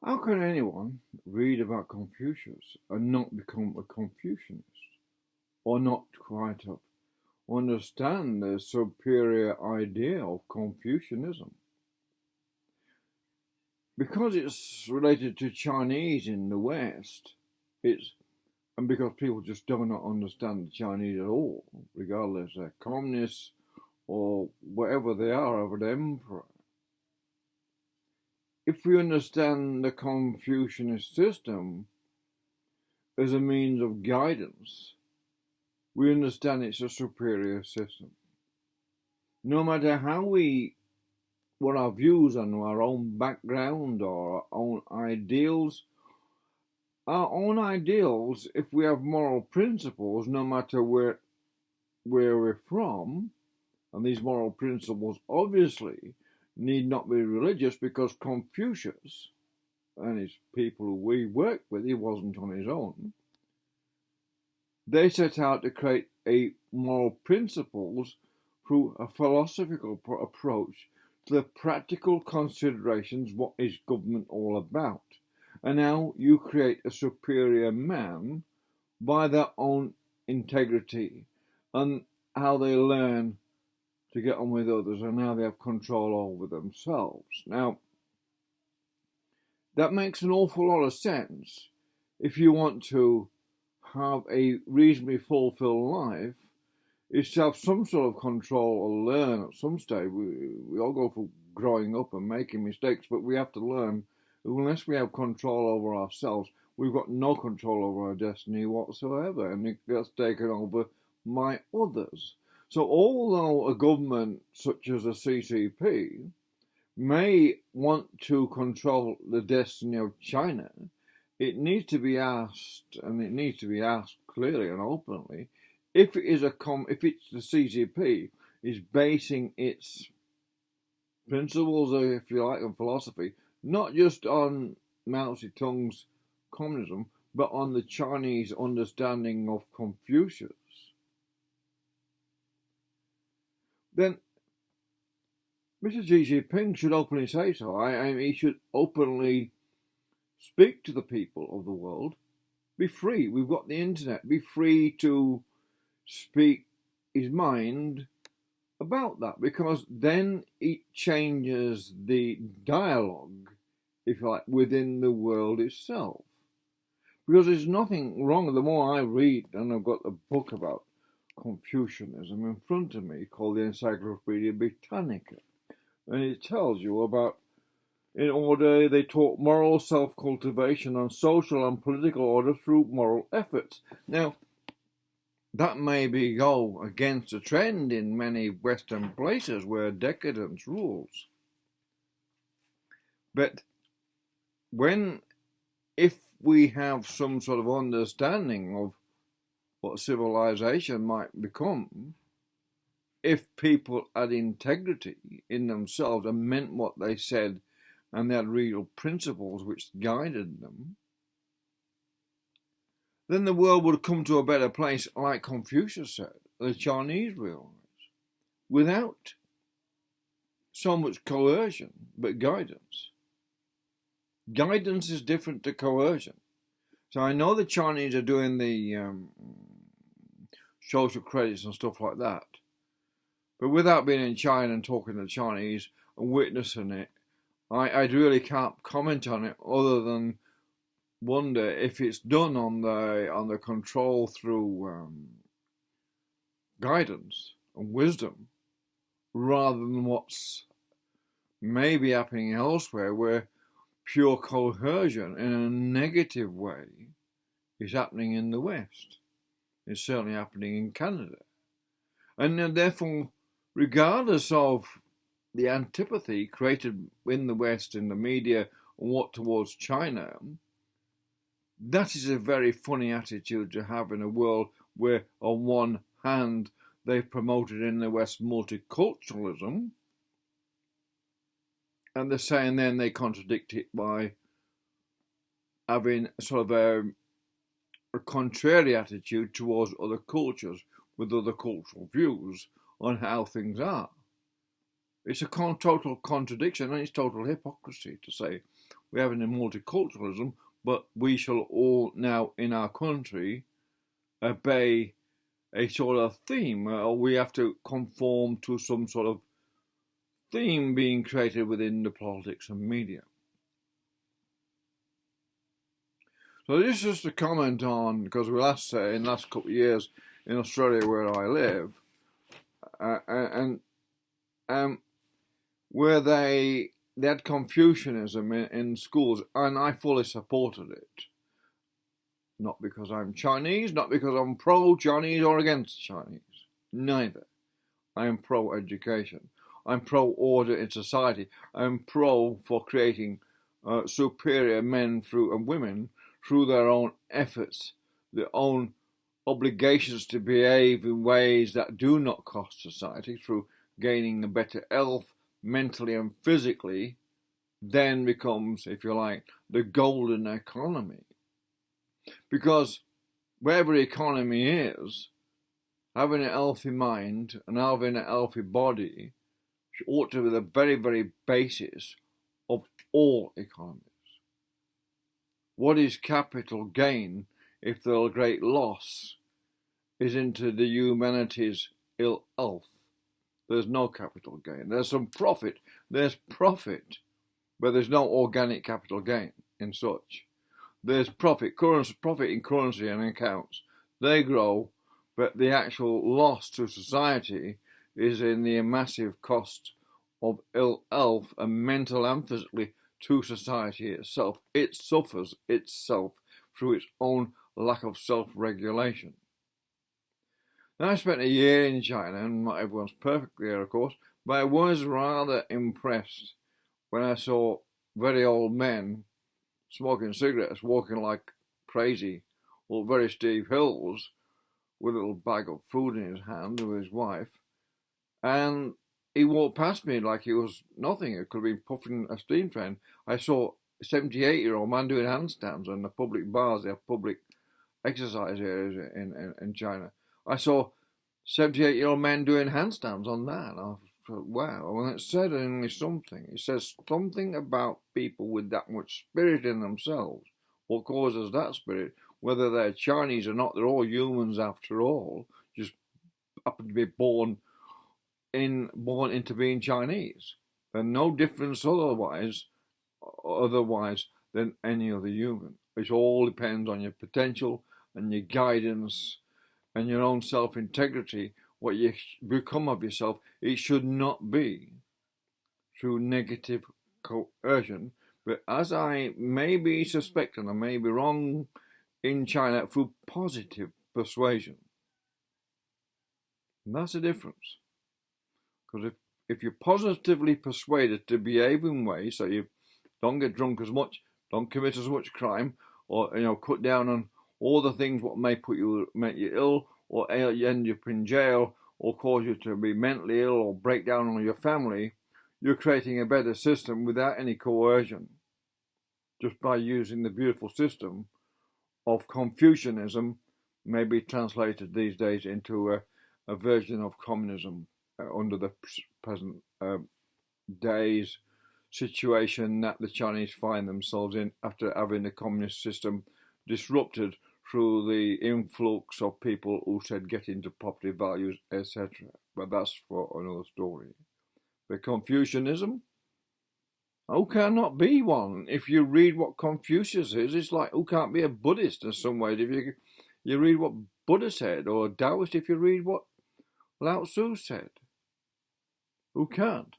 How can anyone read about Confucius and not become a Confucianist, or not quite understand the superior idea of Confucianism? Because it's related to Chinese in the West, and because people just do not understand the Chinese at all, regardless they're communists or whatever they are of an emperor. If we understand the Confucianist system as a means of guidance, we understand it's a superior system. No matter what our views on our own background or our own ideals, if we have moral principles, no matter where we're from, and these moral principles obviously need not be religious, because Confucius and his people who we work with, he wasn't on his own. They set out to create moral principles through a philosophical approach to the practical considerations, what is government all about, and how you create a superior man by their own integrity, and how they learn to get on with others, and how they have control over themselves. Now, that makes an awful lot of sense if you want to have a reasonably fulfilled life, is to have some sort of control or learn at some stage. We all go for growing up and making mistakes, but we have to learn unless we have control over ourselves, we've got no control over our destiny whatsoever, and it gets taken over by others. So although a government such as the CCP may want to control the destiny of China, it needs to be asked, and it needs to be asked clearly and openly, if it's the CCP is basing its principles, if you like, and philosophy, not just on Mao Zedong's communism, but on the Chinese understanding of Confucius, then Mr. Xi Jinping should openly say so. He should openly speak to the people of the world. Be free. We've got the internet. Be free to speak his mind about that, because then it changes the dialogue, if you like, within the world itself. Because there's nothing wrong. The more I read, and I've got a book about Confucianism in front of me called the Encyclopedia Britannica, and it tells you about, they taught moral self-cultivation and social and political order through moral efforts. Now, that may go against the trend in many Western places where decadence rules. But if we have some sort of understanding of what civilization might become, if people had integrity in themselves and meant what they said, and they had real principles which guided them, then the world would come to a better place, like Confucius said, the Chinese realized, without so much coercion, but guidance. Guidance is different to coercion. So I know the Chinese are doing the social credits and stuff like that, but without being in China and talking to the Chinese and witnessing it, I really can't comment on it other than wonder if it's done on the control through guidance and wisdom, rather than what's maybe happening elsewhere, where pure coercion in a negative way is happening in the West. It's certainly happening in Canada. And therefore, regardless of the antipathy created in the West, in the media, and what towards China, that is a very funny attitude to have in a world where, on one hand, they've promoted in the West multiculturalism, and they're saying then they contradict it by having sort of a contrary attitude towards other cultures with other cultural views on how things are. It's a total contradiction, and it's total hypocrisy to say, we have a multiculturalism, but we shall all now in our country obey a sort of theme, or we have to conform to some sort of theme being created within the politics and media. So this is just a comment on, because we last say in the last couple of years in Australia where I live, where they had Confucianism in schools, and I fully supported it. Not because I'm Chinese, not because I'm pro-Chinese or against Chinese. Neither. I am pro-education. I'm pro-order in society. I'm pro for creating superior men and women through their own efforts, their own obligations to behave in ways that do not cost society, through gaining a better health mentally and physically, then becomes, if you like, the golden economy. Because wherever the economy is, having a healthy mind and having a healthy body ought to be the very, very basis of all economies. What is capital gain if the great loss is into the humanity's ill health? There's no capital gain. There's some profit. There's profit, but there's no organic capital gain in such. There's profit in currency and accounts. They grow, but the actual loss to society is in the massive cost of ill health, and mental and physically, to society itself. It suffers itself through its own lack of self-regulation. Now, I spent a year in China, and not everyone's perfect there, of course, but I was rather impressed when I saw very old men smoking cigarettes, walking like crazy up very steep hills with a little bag of food in his hand with his wife, and he walked past me like he was nothing. It could have been puffing a steam train. I saw a 78-year-old man doing handstands in the public bars. They have public exercise areas in China. I saw 78-year-old men doing handstands on that. And I thought, wow. And it said only something. It says something about people with that much spirit in themselves. What causes that spirit? Whether they're Chinese or not, they're all humans after all. Just happen to be born into being Chinese. There's no difference otherwise than any other human. It all depends on your potential and your guidance and your own self-integrity, what you become of yourself. It should not be through negative coercion, but as I maybe suspect, and I may be wrong, in China, through positive persuasion. And that's the difference. Because if you're positively persuaded to behave in ways so you don't get drunk as much, don't commit as much crime, or cut down on all the things what may make you ill, or end up in jail, or cause you to be mentally ill, or break down on your family, you're creating a better system without any coercion, just by using the beautiful system of Confucianism, maybe translated these days into a version of communism under the present day's situation that the Chinese find themselves in after having the communist system disrupted through the influx of people who said get into property values, etc. But that's for another story. But Confucianism, who cannot be one? If you read what Confucius is, it's like who can't be a Buddhist in some ways. If you read what Buddha said, or a Taoist, if you read what Lao Tzu said, who can't?